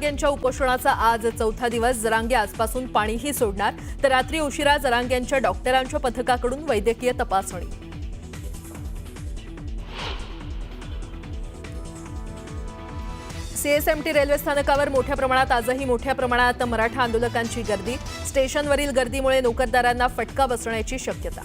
जरांगेंच्या उपोषणाचा आज चौथा दिवस। जरांगे आजपासून पाणीही सोडणार, तर रात्री उशिरा जरांगेंच्या डॉक्टरांच्या पथकाकडून वैद्यकीय तपासणी। सीएसएमटी रेल्वे स्थानकावर मोठ्या प्रमाणात आजही मोठ्या प्रमाणात मराठा आंदोलकांची गर्दी। स्टेशनवरील गर्दीमुळे नोकरदारांना फटका बसण्याची शक्यता।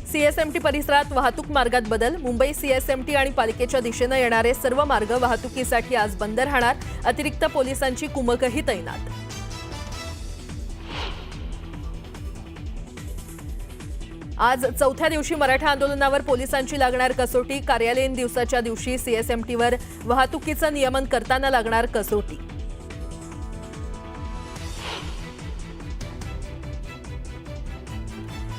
सीएसएमटी परिसरात वाहतूक मार्गात बदल। मुंबई सीएसएमटी आणि पालिकेच्या दिशेने येणारे सर्व मार्ग वाहतुकीसाठी आज बंद राहणार। अतिरिक्त पोलिसांची कुमकही तैनात। आज चौथ्या दिवशी मराठा आंदोलनावर पोलिसांची लागणार कसोटी। कार्यालयीन दिवसाच्या दिवशी सीएसएमटीवर वाहतुकीचं नियमन करताना लागणार कसोटी।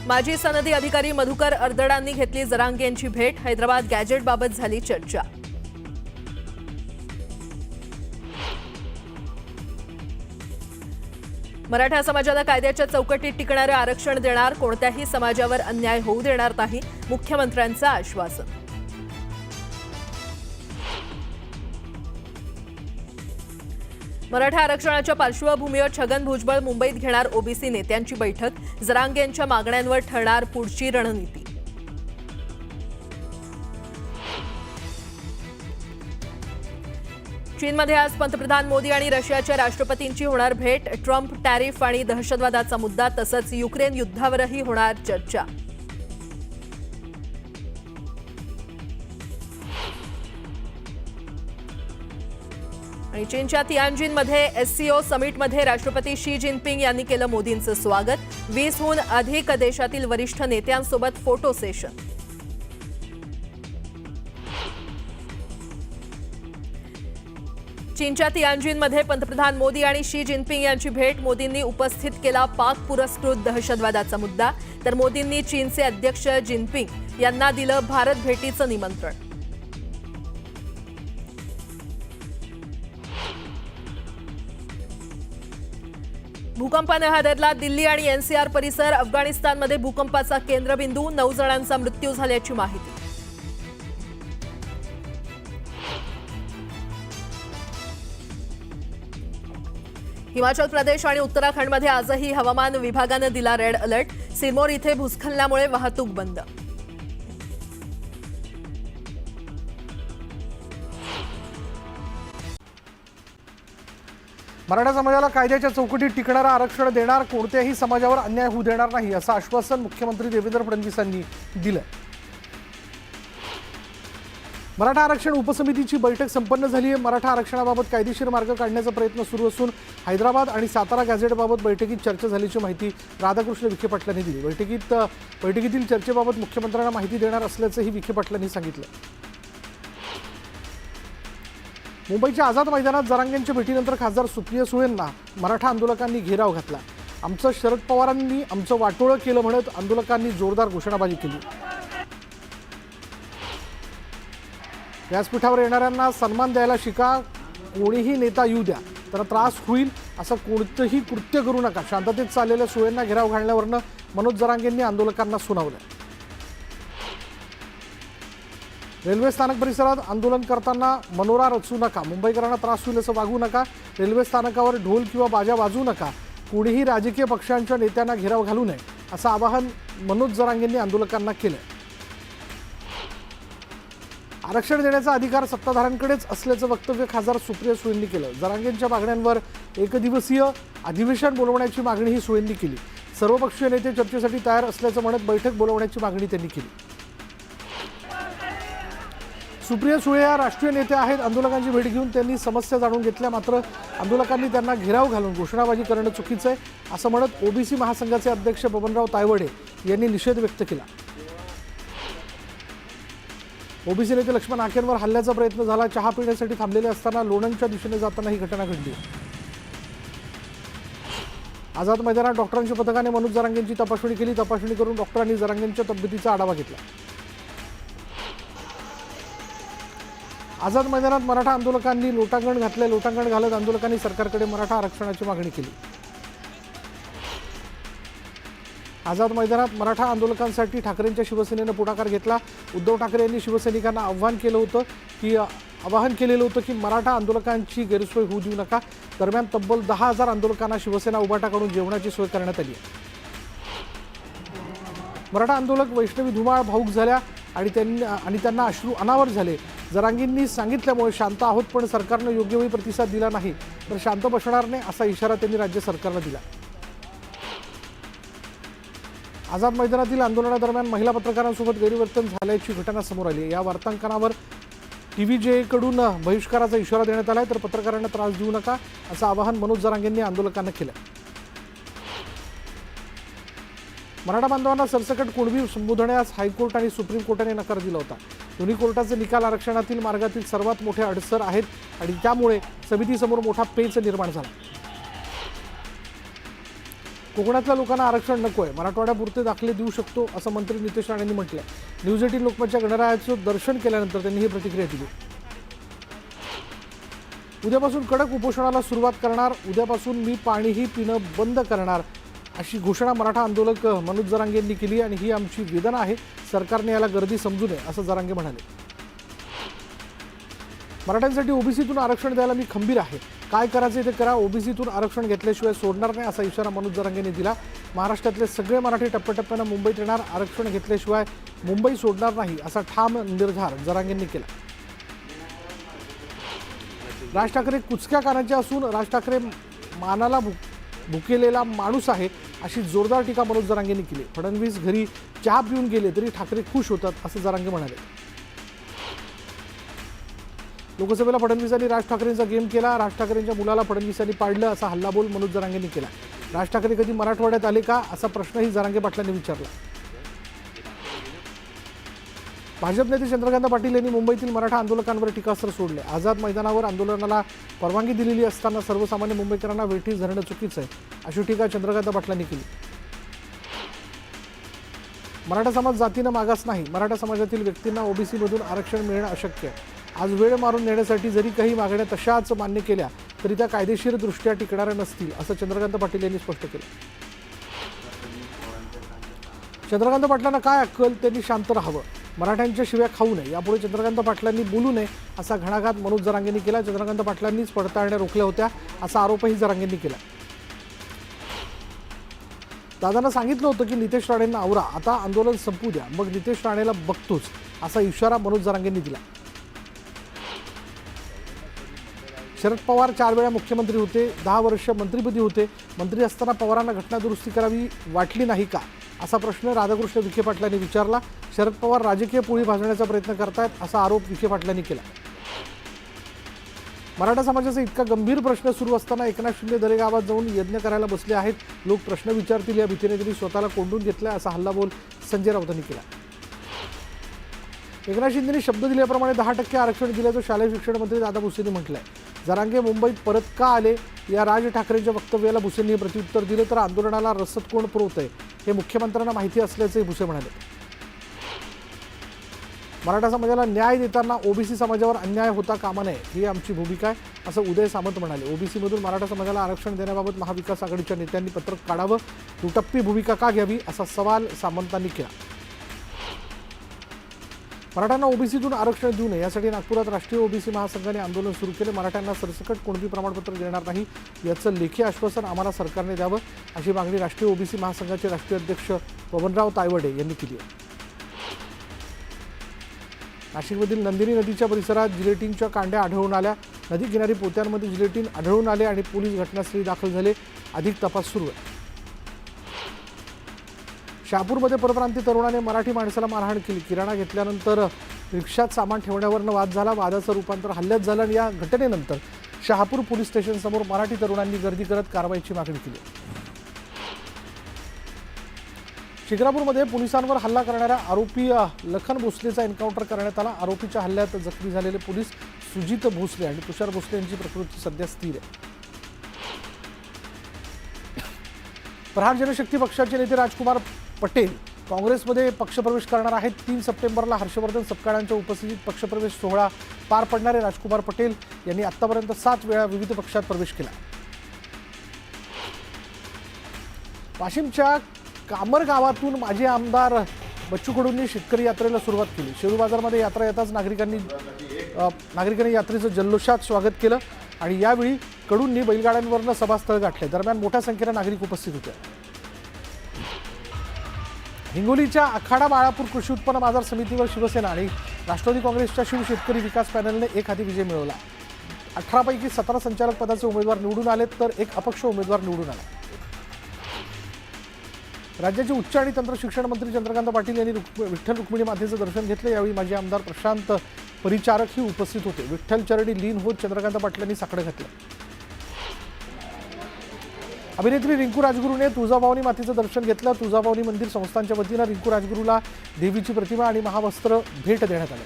माजी सनदी अधिकारी मधुकर अर्दडांनी घेतली जरांगे यांची भेट। हैदराबाद गॅजेटबाबत झाली चर्चा। मराठा समाजाला कायद्याच्या चौकटीत टिकणारे आरक्षण देणार, कोणत्याही समाजावर अन्याय होऊ देणार नाही, मुख्यमंत्र्यांचं आश्वासन। मराठा आरक्षणाच्या पार्श्वभूमीवर छगन भुजबळ मुंबईत घेणार ओबीसी नेत्यांची बैठक। जरांगे यांच्या मागण्यांवर ठरणार पुढची रणनीती। चीनमध्ये आज पंतप्रधान मोदी आणि रशियाच्या राष्ट्रपतींची होणार भेट। ट्रम्प टॅरिफ आणि दहशतवादाचा मुद्दा तसंच युक्रेन युद्धावरही होणार चर्चा। आणि चीनच्या तियानजिनमध्ये एससीओ समिटमध्ये राष्ट्रपती शी जिनपिंग यांनी केलं मोदींचं स्वागत। 20हून अधिक देशातील वरिष्ठ नेत्यांसोबत फोटो सेशन। चीनच्या तियानजिनमध्ये पंतप्रधान मोदी आणि शी जिनपिंग यांची भेट। मोदींनी उपस्थित केला पाक पुरस्कृत दहशतवादाचा मुद्दा, तर मोदींनी चीनचे अध्यक्ष जिनपिंग यांना दिलं भारत भेटीचं निमंत्रण। भूकंपाने हादरला दिल्ली आणि एनसीआर परिसर। अफगाणिस्तानमध्ये भूकंपाचा केंद्रबिंदू। 9 जणांचा मृत्यू झाल्याची माहिती। हिमाचल प्रदेश आणि उत्तराखंडमध्ये आजही हवामान विभागाने दिला रेड अलर्ट। सिरमौर इथे भूस्खलनामुळे वाहतूक बंद। मराठा समाजाला कायद्याच्या चौकटीत टिकणारं आरक्षण देणार, कोणत्याही समाजावर अन्याय होऊ देणार नाही, असं आश्वासन मुख्यमंत्री देवेंद्र फडणवीसांनी दिलं। मराठा आरक्षण उपसमितीची बैठक संपन्न झाली आहे। मराठा आरक्षणाबाबत कायदेशीर मार्ग काढण्याचा प्रयत्न सुरू असून हैदराबाद आणि सातारा गॅझेटबाबत बैठकीत चर्चा झाल्याची माहिती राधाकृष्ण विखे पाटलांनी दिली। बैठकीतील चर्चेबाबत मुख्यमंत्र्यांना माहिती देणार असल्याचंही विखे पाटलांनी सांगितलं। मुंबईच्या आझाद मैदानात जरांगेंच्या भेटीनंतर खासदार सुप्रिया सुळेंना मराठा आंदोलकांनी घेराव घातला। आमचं शरद पवारांनी आमचं वाटोळं केलं म्हणत आंदोलकांनी जोरदार घोषणाबाजी केली। व्यासपीठावर येणाऱ्यांना सन्मान द्यायला शिका, कोणीही नेता येऊ द्या तर त्रास होईल, असं कोणतंही कृत्य करू नका, शांततेत चाललेल्या सुळेंना घेराव घालण्यावरनं मनोज जरांगेंनी आंदोलकांना सुनावलं। रेल्वे स्थानक परिसरात आंदोलन करताना मनोरा रचू नका, मुंबईकरांना त्रास होईल असं वागू नका, रेल्वे स्थानकावर ढोल किंवा बाजा वाजवू नका, कोणीही राजकीय पक्षांच्या नेत्यांना घेराव घालू नये, असं आवाहन मनोज जरांगेंनी आंदोलकांना केलं। आरक्षण देण्याचा अधिकार सत्ताधाऱ्यांकडेच असल्याचं वक्तव्य खासदार सुप्रिया सुळेंनी केलं। जरांगेंच्या मागण्यांवर एकदिवसीय अधिवेशन बोलवण्याची मागणीही सुळेंनी केली। सर्वपक्षीय नेते चर्चेसाठी तयार असल्याचं म्हणत बैठक बोलवण्याची मागणी त्यांनी केली। सुप्रिया सुळे या राष्ट्रीय नेत्या आहेत। आंदोलकांची भेट घेऊन त्यांनी समस्या जाणून घेतल्या, मात्र आंदोलकांनी त्यांना घेराव घालून घोषणाबाजी करणं चुकीचं आहे, असं म्हणत ओबीसी महासंघाचे अध्यक्ष बबनराव तायवडे यांनी निषेध व्यक्त केला। ओबीसी नेते लक्ष्मण हाकेंवर हल्ल्याचा प्रयत्न झाला। चहा पिण्यासाठी थांबलेले असताना लोणंदच्या दिशेने जाताना ही घटना घडली। आझाद मैदानात डॉक्टरांच्या पथकाने मनोज जरांगेंची तपासणी केली। तपासणी करून डॉक्टरांनी जरांगेंच्या तब्येतीचा आढावा घेतला। आझाद मैदानात मराठा आंदोलकांनी लोटांगण घातले। लोटांगण घालत आंदोलकांनी सरकारकडे मराठा आरक्षणाची मागणी केली। आझाद मैदानात मराठा आंदोलकांसाठी ठाकरेंच्या शिवसेनेनं पुढाकार घेतला। उद्धव ठाकरे यांनी शिवसैनिकांना आवाहन केलेलं होतं की मराठा आंदोलकांची गैरसोय होऊ देऊ नका। दरम्यान तब्बल 10,000 आंदोलकांना शिवसेना उभाटाकडून जेवणाची सोय करण्यात आली आहे। मराठा आंदोलक वैष्णवी धुमाळ भाऊक झाल्या आणि त्यांना अश्रू अनावर झाले। जरांगेंनी सांगितल्यामुळे शांत आहोत, पण सरकारनं योग्य वेळी प्रतिसाद दिला नाही तर शांत बसणार नाही असा इशारा त्यांनी राज्य सरकारला दिला। आझाद मैदानातील आंदोलनादरम्यान महिला पत्रकारांसोबत गैरवर्तन झाल्याची घटना समोर आली। या वार्तांकनावर TVJ कडून बहिष्काराचा इशारा देण्यात आलाय, तर पत्रकारांना त्रास देऊ नका असं आवाहन मनोज जरांगेंनी आंदोलकांना केलं। मराठा बांधवांना सरसकट कुणबी संबोधण्यास हायकोर्ट आणि सुप्रीम कोर्टाने नकार दिला होता। दोन्ही कोर्टाचे निकाल आरक्षणातील मार्गातील सर्वात मोठे अडसर आहेत आणि त्यामुळे समितीसमोर मोठा पेच निर्माण झाला। कोकणातल्या लोकांना आरक्षण नकोय, मराठवाड्यापुरते दाखले देऊ शकतो असं मंत्री नितेश राणेंनी म्हटलंय। न्यूज 18 लोकमतच्या गणरायाचं दर्शन केल्यानंतर त्यांनी ही प्रतिक्रिया दिली। उद्यापासून कडक उपोषणाला सुरुवात करणार, उद्यापासून मी पाणीही पिणं बंद करणार अशी घोषणा मराठा आंदोलक मनोज जरांगेंनी केली आणि ही आमची वेदना आहे, सरकारने याला गर्दी समजू नये असं जरांगे म्हणाले। मराठ्यांसाठी ओबीसीतून आरक्षण द्यायला मी खंबीर आहे, काय करायचे ते करा, ओबीसीतून आरक्षण घेतल्याशिवाय सोडणार नाही असा इशारा मनोज जरांगेंनी दिला। महाराष्ट्रातले सगळे मराठी टप्प्याटप्प्यानं मुंबईत येणार, आरक्षण घेतल्याशिवाय मुंबई सोडणार नाही असा ठाम निर्धार जरांगेंनी केला। राज ठाकरे कुचक्या कानाचे असून राज ठाकरे मानाला भुकेलेला माणूस आहे अशी जोरदार टीका मनोज जरांगेंनी केली। फडणवीस घरी चहा पिऊन गेले तरी ठाकरे खुश होतात असं जरांगे म्हणाले। लोकसभेला फडणवीसांनी राज ठाकरेंचा गेम केला, राज ठाकरेंच्या मुलाला फडणवीसांनी पाडलं असा हल्लाबोल मनोज जरांगेंनी केला। राज ठाकरे कधी मराठवाड्यात आले का असा प्रश्नही जरांगे पाटलांनी विचारला। भाजप नेते चंद्रकांत पाटील यांनी मुंबईतील मराठा आंदोलकांवर टीकास्त्र सोडले। आझाद मैदानावर आंदोलनाला परवानगी दिलेली असताना सर्वसामान्य मुंबईकरांना वेठीस धरणं चुकीचं आहे अशी टीका चंद्रकांत पाटलांनी केली। मराठा समाज जातीनं मागास नाही, मराठा समाजातील व्यक्तींना ओबीसीमधून आरक्षण मिळणं अशक्य आहे। आज वेळ मारून नेण्यासाठी जरी काही मागण्या तशाच मान्य केल्या तरी त्या कायदेशीरदृष्ट्या टिकणाऱ्या नसतील असं चंद्रकांत पाटील यांनी स्पष्ट केलं। चंद्रकांत पाटलांना काय अक्कल, त्यांनी शांत राहावं, मराठ्यांच्या शिव्या खाऊ नये, यापुढे चंद्रकांत पाटलांनी बोलू नये असा घणाघात मनोज जरांगेंनी केला। चंद्रकांत पाटलांनीच पडताळण्या रोखल्या होत्या असा आरोपही जरांगेंनी केला। दादांना सांगितलं होतं की नितेश राणेंना आवरा, आता आंदोलन संपू द्या, मग नितेश राणेला बघतोच असा इशारा मनोज जरांगेंनी दिला। शरद पवार 4 वेळा मुख्यमंत्री होते, 10 वर्ष मंत्रिपदी होते, मंत्री असताना पवारांना घटना दुरुस्ती करावी वाटली नाही का असा प्रश्न राधाकृष्ण विखे पाटलांनी विचारला। शरद पवार राजकीय पोळी भाजण्याचा प्रयत्न करतायत असा आरोप विखे पाटलांनी केला। मराठा समाजाचा इतका गंभीर प्रश्न सुरू असताना एकनाथ शिंदे दरेगावात जाऊन यज्ञ करायला बसले आहेत, लोक प्रश्न विचारतील या भीतीने त्यांनी स्वतःला कोंडून घेतलाय असा हल्लाबोल संजय राऊतांनी केला। एकनाथ शिंदेंनी शब्द दिल्याप्रमाणे 10% आरक्षण दिल्याचं शालेय शिक्षण मंत्री दादा भुसेंनी म्हटलंय। जरांगे मुंबईत परत का आले या राज ठाकरेंच्या वक्तव्याला भुसेंनी प्रत्युत्तर दिलं, तर आंदोलनाला रसद कोण पुरवतंय हे मुख्यमंत्र्यांना माहिती असल्याचंही भुसे म्हणाले। मराठा समाजाला न्याय देताना ओबीसी समाजावर अन्याय होता कामा नये ही आमची भूमिका आहे असं उदय सामंत म्हणाले। ओबीसीमधून मराठा समाजाला आरक्षण देण्याबाबत महाविकास आघाडीच्या नेत्यांनी पत्रक काढावं, दुटप्पी भूमिका का घ्यावी असा सवाल सामंतांनी केला। मराठ्यांना ओबीसीतून आरक्षण देऊ नये यासाठी नागपुरात राष्ट्रीय ओबीसी महासंघाने आंदोलन सुरू केले। मराठ्यांना सरसकट कुणबी प्रमाणपत्र देणार नाही याचं लेखी आश्वासन आम्हाला सरकारने द्यावं अशी मागणी राष्ट्रीय ओबीसी महासंघाचे राष्ट्रीय अध्यक्ष पवनराव तायवडे यांनी केली आहे। नाशिकमधील नंदिनी नदीच्या परिसरात जिलेटिनच्या कांड्या आढळून आल्या, नदी किनारी पोत्यांमध्ये जिलेटिन आढळून आले आणि पोलीस घटनास्थळी दाखल झाले, अधिक तपास सुरू आहे। शहापूरमध्ये परप्रांतीय तरुणाने मराठी माणसाला मारहाण केली, किराणा घेतल्यानंतर रिक्षात सामान ठेवण्यावरनं वाद झाला, वादाचं रूपांतर हल्ल्यात झालं आणि या घटनेनंतर शहापूर पोलीस स्टेशनसमोर मराठी तरुणांनी गर्दी करत कारवाईची मागणी केली। शिक्रापूरमध्ये पोलिसांवर हल्ला करणाऱ्या आरोपी लखन भोसलेचा एन्काउंटर करण्यात आला। आरोपीच्या हल्ल्यात जखमी झालेले पोलीस सुजित भोसले आणि तुषार भोसले यांची प्रकृती सध्या स्थिर आहे। प्रहार जनशक्ती पक्षाचे नेते राजकुमार पटेल काँग्रेसमध्ये पक्षप्रवेश करणार आहेत। 3 सप्टेंबरला हर्षवर्धन सपकाळांच्या उपस्थितीत पक्षप्रवेश सोहळा पार पडणारे राजकुमार पटेल यांनी आतापर्यंत 7 वेळा विविध पक्षात प्रवेश केला। वाशिमच्या कामर गावातून माजी आमदार बच्चू कडूंनी शेतकरी यात्रेला सुरुवात केली। शेरू बाजारमध्ये यात्रा येताच नागरिकांनी यात्रेचं जल्लोषात स्वागत केलं आणि यावेळी कडूंनी बैलगाड्यांवरनं सभास्थळ गाठले। दरम्यान मोठ्या संख्येने नागरिक उपस्थित होते। हिंगोलीच्या आखाडा बाळापूर कृषी उत्पन्न बाजार समितीवर शिवसेना आणि राष्ट्रवादी काँग्रेसच्या शिव शेतकरी विकास पॅनलने एक हाती विजय मिळवला। 18 पैकी 17 संचालक पदाचे उमेदवार निवडून आले तर एक अपक्ष उमेदवार निवडून आला। राज्याचे उच्च आणि तंत्र शिक्षण मंत्री चंद्रकांत पाटील यांनी विठ्ठल रुक्मिणी मातेचं दर्शन घेतलं। यावेळी माजी आमदार प्रशांत परिचारकही उपस्थित होते। विठ्ठल चरणी लीन होत चंद्रकांत पाटलांनी साकडं घातलं। अभिनेत्री रिंकू राजगुरूने तुळजाभवानी मातेचं दर्शन घेतलं। तुळजाभवानी मंदिर संस्थानच्या वतीनं रिंकू राजगुरूला देवीची प्रतिमा आणि महावस्त्र भेट देण्यात आलं।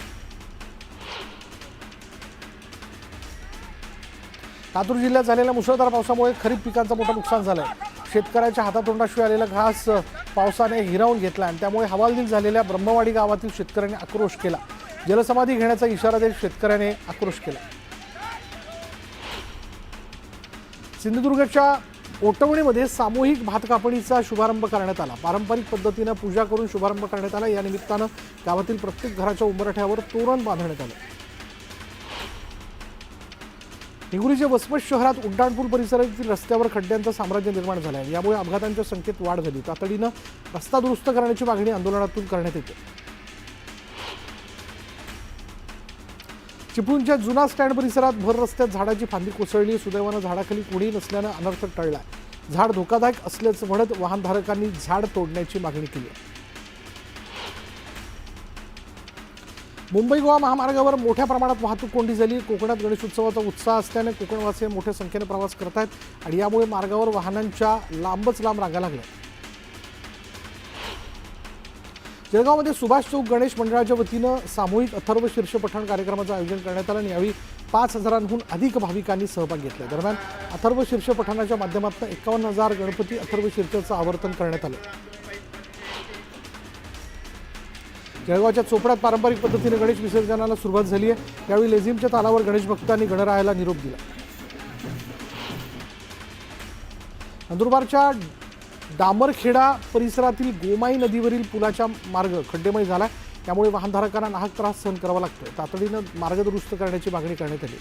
लातूर जिल्ह्यात झालेल्या मुसळधार पावसामुळे खरीप पिकांचं मोठं नुकसान झालंय। शेतकऱ्याच्या हातातोंडाशिवाय आलेला घास पावसाने हिरावून घेतला आणि त्यामुळे हवालदिल झालेल्या ब्रह्मवाडी गावातील शेतकऱ्यांनी आक्रोश केला। जलसमाधी घेण्याचा इशारा देत शेतकऱ्याने आक्रोश केला। सिंधुदुर्गच्या ओटवणीमध्ये सामूहिक भात कापणीचा शुभारंभ करण्यात आला। पारंपरिक पद्धतीने पूजा करून शुभारंभ करण्यात आला। या निमित्तानं गावातील प्रत्येक घराच्या उंबरठ्यावर तोरण बांधण्यात आलं। हिंगोलीच्या वसमत शहरात उड्डाणपूल परिसरातील रस्त्यावर खड्ड्यांचं साम्राज्य निर्माण झालं आहे। यामुळे अपघातांच्या संख्येत वाढ झाली। तातडीनं रस्ता दुरुस्त करण्याची मागणी आंदोलनातून करण्यात येते। चिपळूणच्या जुना स्टँड परिसरात भर रस्त्यात झाडाची फांदी कोसळली। सुदैवानं झाडाखाली कोणी नसल्यानं अनर्थ टळला। झाड धोकादायक असल्याचं म्हणत वाहनधारकांनी झाड तोडण्याची मागणी केली आहे। मुंबई गोवा महामार्गावर मोठ्या प्रमाणात वाहतूक कोंडी झाली। कोकणात गणेशोत्सवाचा उत्साह असल्याने कोकणवासी मोठ्या संख्येने प्रवास करत आहेत आणि यामुळे मार्गावर वाहनांच्या लांबच लांब रांगा लागल्या। जळगावमध्ये सुभाष चौक गणेश मंडळाच्या वतीनं सामूहिक अथर्व शीर्ष पठण कार्यक्रमाचं आयोजन करण्यात आलं आणि यावेळी 5,000हून अधिक भाविकांनी सहभाग घेतला। दरम्यान अथर्व शीर्ष पठणाच्या माध्यमातून 51,000 गणपती अथर्व शीर्षाचं आवर्तन करण्यात आलं। जळगावच्या चोपड्यात पारंपरिक पद्धतीने गणेश विसर्जनाला सुरुवात झाली आहे। यावेळी लेझिमच्या तालावर गणेश भक्तांनी गणरायाला निरोप दिला। नंदुरबारच्या डामरखेडा परिसरातील गोमाई नदीवरील पुलाचा मार्ग खड्डेमय झाला। त्यामुळे वाहनधारकांना नाहक त्रास सहन करावा लागतोय। तातडीनं मार्ग दुरुस्त करण्याची मागणी करण्यात आली।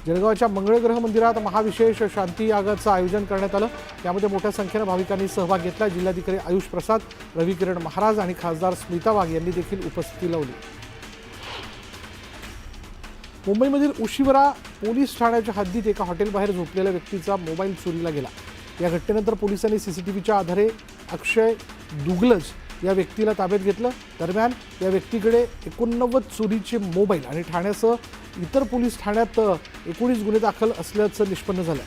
जळगावच्या मंगळग्रह मंदिरात महाविशेष शांती यागाचं आयोजन करण्यात आलं। यामध्ये मोठ्या संख्येने भाविकांनी सहभाग घेतला। जिल्हाधिकारी आयुष प्रसाद, रवी किरण महाराज आणि खासदार स्मिता वाघ यांनी देखील उपस्थिती लावली। मुंबईमधील उशिवरा पोलीस ठाण्याच्या हद्दीत एका हॉटेलबाहेर झोपलेल्या व्यक्तीचा मोबाईल चोरीला गेला। या घटनेनंतर पोलिसांनी सीसीटीव्हीच्या आधारे अक्षय दुगलज या व्यक्तीला ताब्यात घेतलं। दरम्यान या व्यक्तीकडे 89 चोरीचे मोबाईल आणि ठाण्यासह इतर पोलीस ठाण्यात 19 गुन्हे दाखल असल्याचं निष्पन्न झालं।